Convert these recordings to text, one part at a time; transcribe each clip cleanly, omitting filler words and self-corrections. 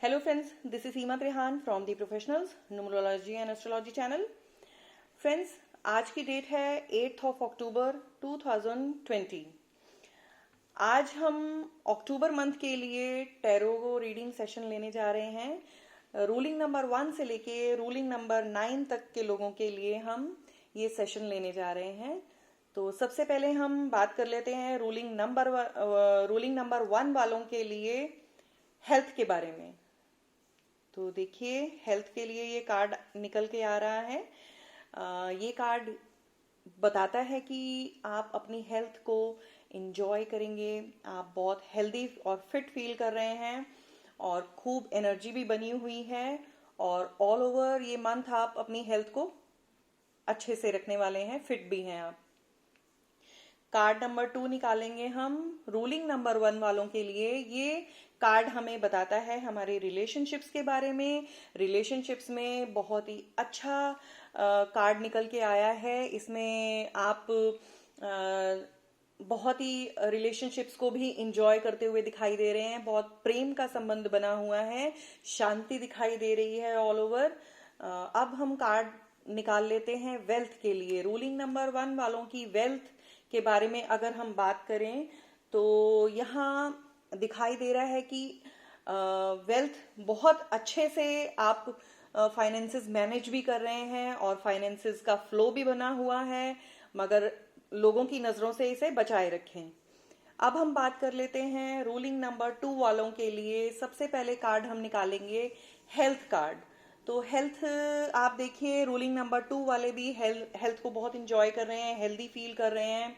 Hello friends, this is Seema Trehan from the Professionals Numerology and Astrology channel. Friends, आज की date है 8th of October 2020. आज हम अक्टूबर month के लिए टैरो रीडिंग सेशन लेने जा रहे हैं. रूलिंग नंबर 1 से लेके रूलिंग नंबर 9 तक के लोगों के लिए हम ये सेशन लेने जा रहे हैं. तो सबसे पहले हम बात कर लेते हैं रूलिंग नंबर 1 वालों के लिए हेल्थ के बारे में. तो देखिए, हेल्थ के लिए ये कार्ड निकल के आ रहा है. ये कार्ड बताता है कि आप अपनी हेल्थ को इंजॉय करेंगे. आप बहुत हेल्दी और फिट फील कर रहे हैं और खूब एनर्जी भी बनी हुई है. और ऑल ओवर ये मंथ आप अपनी हेल्थ को अच्छे से रखने वाले हैं, फिट भी हैं आप. कार्ड नंबर 2 निकालेंगे हम रूलिंग नंबर 1 वालों के लिए. ये कार्ड हमें बताता है हमारे रिलेशनशिप्स के बारे में. रिलेशनशिप्स में बहुत ही अच्छा कार्ड निकल के आया है. इसमें आप बहुत ही रिलेशनशिप्स को भी इंजॉय करते हुए दिखाई दे रहे हैं. बहुत प्रेम का संबंध बना हुआ है, शांति दिखाई दे रही है ऑल ओवर. अब हम कार्ड निकाल लेते हैं वेल्थ के लिए. रूलिंग नंबर 1 वालों की वेल्थ के बारे में अगर हम बात करें तो यहाँ दिखाई दे रहा है कि वेल्थ बहुत अच्छे से आप फाइनेंसेस मैनेज भी कर रहे हैं और फाइनेंसेस का फ्लो भी बना हुआ है, मगर लोगों की नजरों से इसे बचाए रखें. अब हम बात कर लेते हैं रूलिंग नंबर 2 वालों के लिए. सबसे पहले कार्ड हम निकालेंगे हेल्थ कार्ड. तो हेल्थ आप देखिए, रूलिंग नंबर 2 वाले भी हेल्थ को बहुत इंजॉय कर रहे हैं, हेल्दी फील कर रहे हैं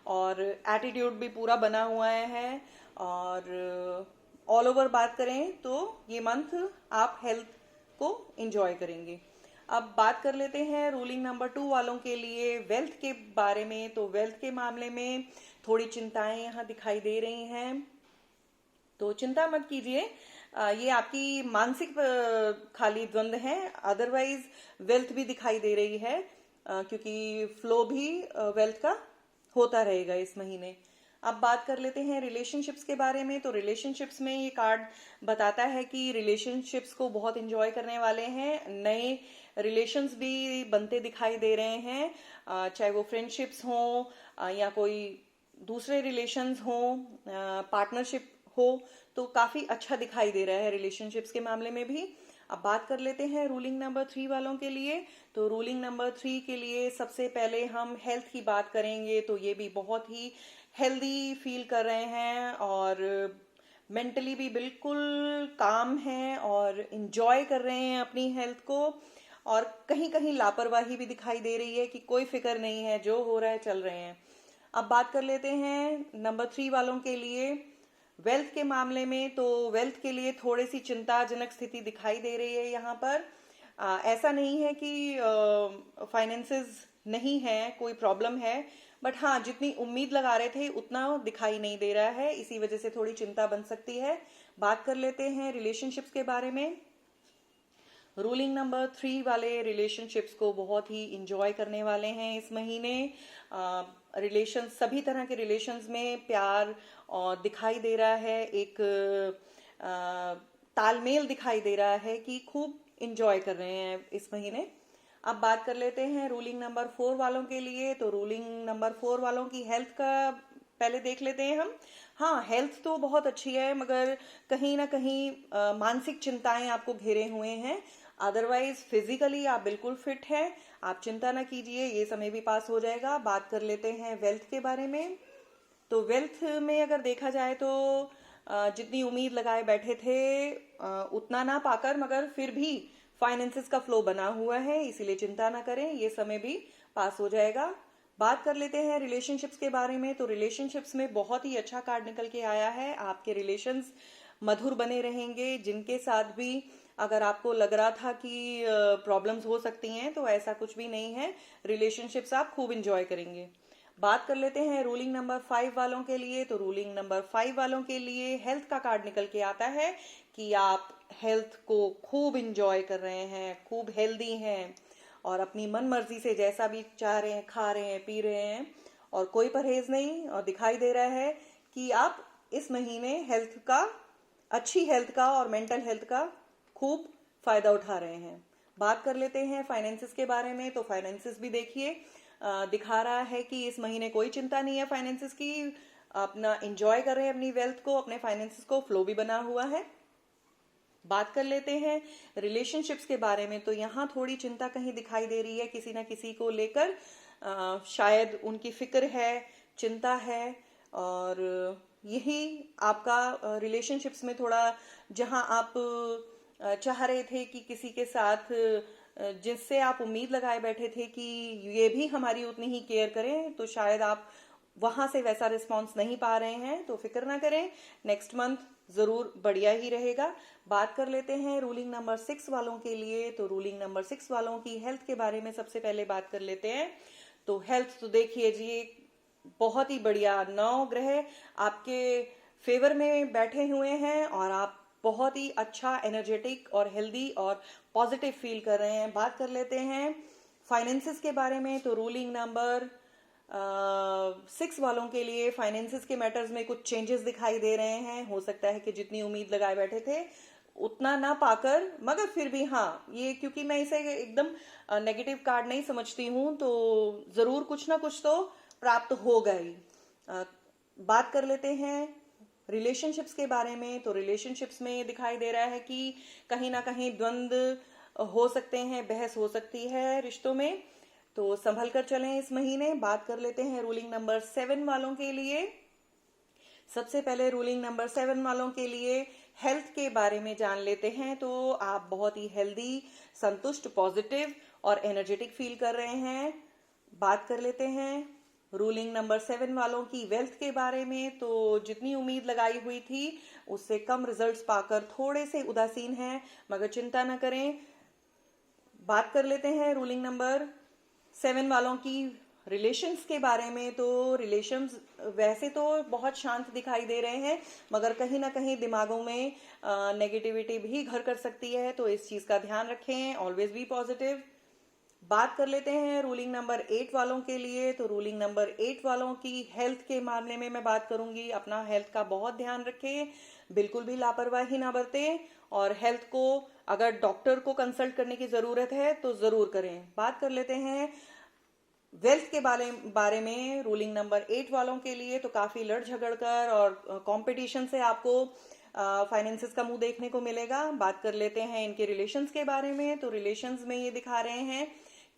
और एटीट्यूड भी पूरा बना हुआ है. और ऑल ओवर बात करें तो ये मंथ आप हेल्थ को इंजॉय करेंगे. अब बात कर लेते हैं रूलिंग नंबर 2 वालों के लिए वेल्थ के बारे में. तो वेल्थ के मामले में थोड़ी चिंताएं यहाँ दिखाई दे रही हैं. तो चिंता मत कीजिए, ये आपकी मानसिक खाली द्वंद है. अदरवाइज वेल्थ भी दिखाई दे रही है, क्योंकि फ्लो भी वेल्थ का होता रहेगा इस महीने. अब बात कर लेते हैं रिलेशनशिप्स के बारे में. तो रिलेशनशिप्स में ये कार्ड बताता है कि रिलेशनशिप्स को बहुत एंजॉय करने वाले हैं. नए रिलेशंस भी बनते दिखाई दे रहे हैं, चाहे वो फ्रेंडशिप्स हों या कोई दूसरे रिलेशंस हों, पार्टनरशिप हो. तो काफी अच्छा दिखाई दे रहा है रिलेशनशिप्स के मामले में भी. अब बात कर लेते हैं रूलिंग नंबर 3 वालों के लिए. तो रूलिंग नंबर 3 के लिए सबसे पहले हम हेल्थ की बात करेंगे. तो ये भी बहुत ही हेल्दी फील कर रहे हैं और मेंटली भी बिल्कुल काम हैं और इंजॉय कर रहे हैं अपनी हेल्थ को. और कहीं कहीं लापरवाही भी दिखाई दे रही है कि कोई फिक्र नहीं है, जो हो रहा है चल रहे हैं. अब बात कर लेते हैं नंबर 3 वालों के लिए वेल्थ के मामले में. तो वेल्थ के लिए थोड़ी सी चिंताजनक स्थिति दिखाई दे रही है यहाँ पर. ऐसा नहीं है कि फाइनेंसेस नहीं है, कोई प्रॉब्लम है, बट हाँ, जितनी उम्मीद लगा रहे थे उतना दिखाई नहीं दे रहा है. इसी वजह से थोड़ी चिंता बन सकती है. बात कर लेते हैं रिलेशनशिप्स के बारे में. रूलिंग नंबर 3 वाले रिलेशनशिप्स को बहुत ही इंजॉय करने वाले हैं इस महीने. रिलेशन, सभी तरह के रिलेशंस में प्यार और दिखाई दे रहा है, एक तालमेल दिखाई दे रहा है कि खूब इंजॉय कर रहे हैं इस महीने. अब बात कर लेते हैं रूलिंग नंबर 4 वालों के लिए. तो रूलिंग नंबर 4 वालों की हेल्थ का पहले देख लेते हैं हम. हाँ, हेल्थ तो बहुत अच्छी है, मगर कहीं ना कहीं मानसिक चिंताएं आपको घेरे हुए हैं. अदरवाइज फिजिकली आप बिल्कुल फिट हैं, आप चिंता ना कीजिए, ये समय भी पास हो जाएगा. बात कर लेते हैं वेल्थ के बारे में. तो वेल्थ में अगर देखा जाए तो जितनी उम्मीद लगाए बैठे थे उतना ना पाकर, मगर फिर भी फाइनेंसेस का फ्लो बना हुआ है, इसीलिए चिंता ना करें, ये समय भी पास हो जाएगा. बात कर लेते हैं रिलेशनशिप्स के बारे में. तो रिलेशनशिप्स में बहुत ही अच्छा कार्ड निकल के आया है. आपके रिलेशंस मधुर बने रहेंगे. जिनके साथ भी अगर आपको लग रहा था कि प्रॉब्लम्स हो सकती हैं, तो ऐसा कुछ भी नहीं है. रिलेशनशिप्स आप खूब इंजॉय करेंगे. बात कर लेते हैं रूलिंग नंबर 5 वालों के लिए. तो रूलिंग नंबर 5 वालों के लिए हेल्थ का कार्ड निकल के आता है कि आप हेल्थ को खूब इंजॉय कर रहे हैं, खूब हेल्दी हैं और अपनी मन मर्जी से जैसा भी चाह रहे हैं खा रहे हैं, पी रहे हैं और कोई परहेज नहीं. और दिखाई दे रहा है कि आप इस महीने हेल्थ का अच्छी हेल्थ का और मेंटल हेल्थ का खूब फायदा उठा रहे हैं। बात कर लेते हैं फाइनेंसिस के बारे में। तो फाइनेंसिस भी देखिए दिखा रहा है कि इस महीने कोई चिंता नहीं है फाइनेंसिस की, अपना एंजॉय कर रहे हैं अपनी वेल्थ को, अपने फाइनेंसिस को, फ्लो भी बना हुआ है। बात कर लेते हैं रिलेशनशिप्स के बारे में। तो यहाँ थोड़ी चिंता कहीं दिखाई दे रही है किसी ना किसी को लेकर, शायद उनकी फिक्र है, चिंता है, और यही आपका रिलेशनशिप्स में थोड़ा, जहां आप चाह रहे थे कि किसी के साथ जिससे आप उम्मीद लगाए बैठे थे कि ये भी हमारी उतनी ही केयर करें, तो शायद आप वहां से वैसा रिस्पॉन्स नहीं पा रहे हैं। तो फिक्र ना करें, नेक्स्ट मंथ जरूर बढ़िया ही रहेगा। बात कर लेते हैं रूलिंग नंबर 6 वालों के लिए। तो रूलिंग नंबर 6 वालों की हेल्थ के बारे में सबसे पहले बात कर लेते हैं। तो हेल्थ तो देखिए जी, बहुत ही बढ़िया, 9 ग्रह आपके फेवर में बैठे हुए हैं और आप बहुत ही अच्छा, एनर्जेटिक और हेल्दी और पॉजिटिव फील कर रहे हैं। बात कर लेते हैं फाइनेंसिस के बारे में। तो रूलिंग नंबर 6 वालों के लिए फाइनेंसिस के मैटर्स में कुछ चेंजेस दिखाई दे रहे हैं। हो सकता है कि जितनी उम्मीद लगाए बैठे थे उतना ना पाकर, मगर फिर भी हाँ, ये क्योंकि मैं इसे एकदम नेगेटिव कार्ड नहीं समझती हूं, तो जरूर कुछ ना कुछ तो प्राप्त हो गई। बात कर लेते हैं रिलेशनशिप्स के बारे में। तो रिलेशनशिप्स में ये दिखाई दे रहा है कि कहीं ना कहीं द्वंद्व हो सकते हैं, बहस हो सकती है रिश्तों में, तो संभल कर चलें इस महीने। बात कर लेते हैं रूलिंग नंबर 7 वालों के लिए। सबसे पहले रूलिंग नंबर 7 वालों के लिए हेल्थ के बारे में जान लेते हैं। तो आप बहुत ही हेल्दी, संतुष्ट, पॉजिटिव और एनर्जेटिक फील कर रहे हैं। बात कर लेते हैं रूलिंग नंबर 7 वालों की वेल्थ के बारे में। तो जितनी उम्मीद लगाई हुई थी उससे कम रिजल्ट्स पाकर थोड़े से उदासीन हैं, मगर चिंता न करें। बात कर लेते हैं रूलिंग नंबर 7 वालों की रिलेशंस के बारे में। तो रिलेशंस वैसे तो बहुत शांत दिखाई दे रहे हैं, मगर कहीं ना कहीं दिमागों में नेगेटिविटी भी घर कर सकती है, तो इस चीज का ध्यान रखें। Always be positive. बात कर लेते हैं रूलिंग नंबर 8 वालों के लिए। तो रूलिंग नंबर 8 वालों की हेल्थ के मामले में मैं बात करूंगी। अपना हेल्थ का बहुत ध्यान रखें, बिल्कुल भी लापरवाही ना बरतें, और हेल्थ को अगर डॉक्टर को कंसल्ट करने की जरूरत है तो जरूर करें। बात कर लेते हैं वेल्थ के बारे में रूलिंग नंबर 8 वालों के लिए। तो काफी लड़ झगड़ कर और कंपटीशन से आपको फाइनेंसिस का मुंह देखने को मिलेगा। बात कर लेते हैं इनके रिलेशंस के बारे में। तो रिलेशंस में ये दिखा रहे हैं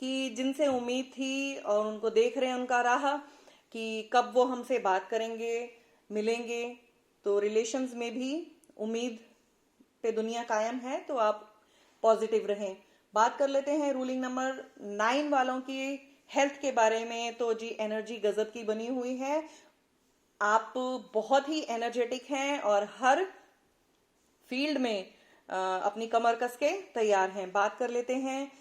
कि जिनसे उम्मीद थी और उनको देख रहे हैं उनका राह कि कब वो हमसे बात करेंगे, मिलेंगे, तो रिलेशंस में भी उम्मीद पे दुनिया कायम है, तो आप पॉजिटिव रहें। बात कर लेते हैं रूलिंग नंबर 9 वालों की हेल्थ के बारे में। तो जी एनर्जी गजब की बनी हुई है, आप बहुत ही एनर्जेटिक हैं और हर फील्ड में अपनी कमर कस के तैयार हैं। बात कर लेते हैं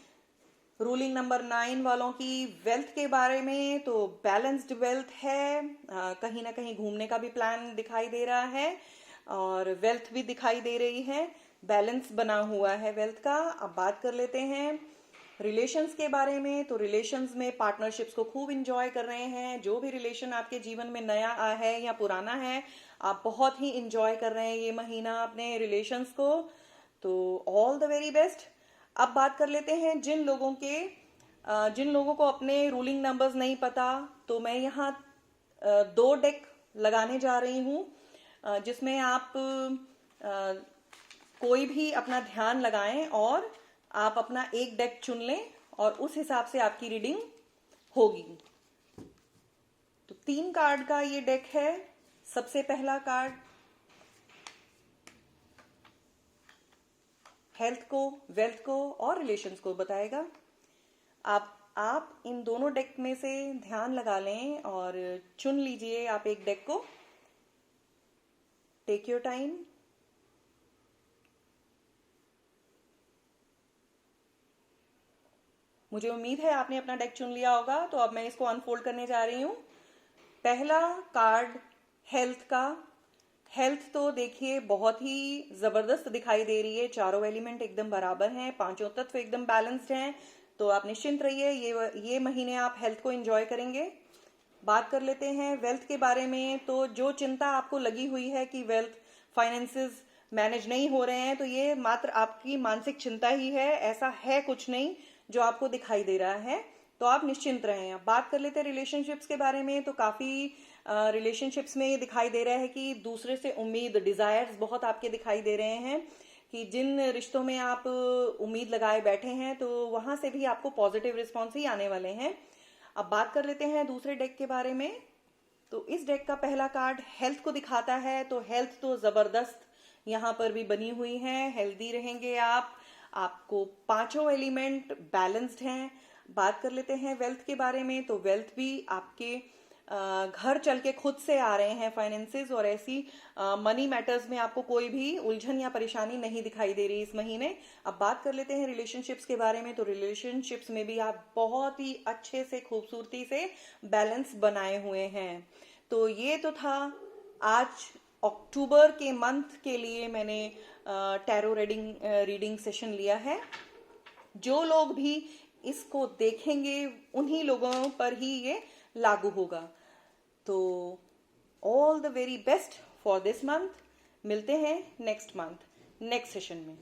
रूलिंग नंबर 9 वालों की वेल्थ के बारे में। तो बैलेंस्ड वेल्थ है, कहीं ना कहीं घूमने का भी प्लान दिखाई दे रहा है और वेल्थ भी दिखाई दे रही है, बैलेंस बना हुआ है वेल्थ का। अब बात कर लेते हैं रिलेशंस के बारे में। तो रिलेशंस में पार्टनरशिप्स को खूब इंजॉय कर रहे हैं। जो भी रिलेशन आपके जीवन में नया आया है या पुराना है, आप बहुत ही इंजॉय कर रहे हैं ये महीना अपने रिलेशंस को, तो ऑल द वेरी बेस्ट। अब बात कर लेते हैं जिन लोगों को अपने रूलिंग नंबर्स नहीं पता, तो मैं यहाँ 2 डेक लगाने जा रही हूँ, जिसमें आप कोई भी अपना ध्यान लगाएं और आप अपना एक डेक चुन लें और उस हिसाब से आपकी रीडिंग होगी। तो 3 कार्ड का ये डेक है। सबसे पहला कार्ड हेल्थ को, वेल्थ को और रिलेशंस को बताएगा। आप इन दोनों डेक में से ध्यान लगा लें और चुन लीजिए आप एक डेक को। Take your time. मुझे उम्मीद है आपने अपना डेक चुन लिया होगा, तो अब मैं इसको अनफोल्ड करने जा रही हूं। पहला कार्ड हेल्थ का। हेल्थ तो देखिए बहुत ही जबरदस्त दिखाई दे रही है, चारों एलिमेंट एकदम बराबर हैं, पांचों तत्व एकदम बैलेंस्ड हैं, तो आप निश्चिंत रहिए, ये महीने आप हेल्थ को एंजॉय करेंगे। बात कर लेते हैं वेल्थ के बारे में। तो जो चिंता आपको लगी हुई है कि वेल्थ, फाइनेंसेस मैनेज नहीं हो रहे हैं, तो ये मात्र आपकी मानसिक चिंता ही है, ऐसा है कुछ नहीं जो आपको दिखाई दे रहा है। तो आप निश्चिंत रहें। अब बात कर लेते हैं रिलेशनशिप्स के बारे में। तो काफी रिलेशनशिप्स में ये दिखाई दे रहा है कि दूसरे से उम्मीद, डिजायर्स बहुत आपके दिखाई दे रहे हैं कि जिन रिश्तों में आप उम्मीद लगाए बैठे हैं तो वहां से भी आपको पॉजिटिव रिस्पॉन्स ही आने वाले हैं। अब बात कर लेते हैं दूसरे डेक के बारे में। तो इस डेक का पहला कार्ड हेल्थ को दिखाता है। तो हेल्थ तो जबरदस्त यहाँ पर भी बनी हुई है, हेल्दी रहेंगे आप, आपको पांचों एलिमेंट बैलेंस्ड हैं। बात कर लेते हैं वेल्थ के बारे में। तो वेल्थ भी आपके घर चल के खुद से आ रहे हैं फाइनेंसेस, और ऐसी मनी मैटर्स में आपको कोई भी उलझन या परेशानी नहीं दिखाई दे रही इस महीने। अब बात कर लेते हैं रिलेशनशिप्स के बारे में। तो रिलेशनशिप्स में भी आप बहुत ही अच्छे से, खूबसूरती से बैलेंस बनाए हुए हैं। तो ये तो था आज अक्टूबर के मंथ के लिए मैंने टैरो रीडिंग सेशन लिया है। जो लोग भी इसको देखेंगे उन्हीं लोगों पर ही ये लागू होगा। तो all the very best for this month. मिलते हैं नेक्स्ट मंथ नेक्स्ट सेशन में।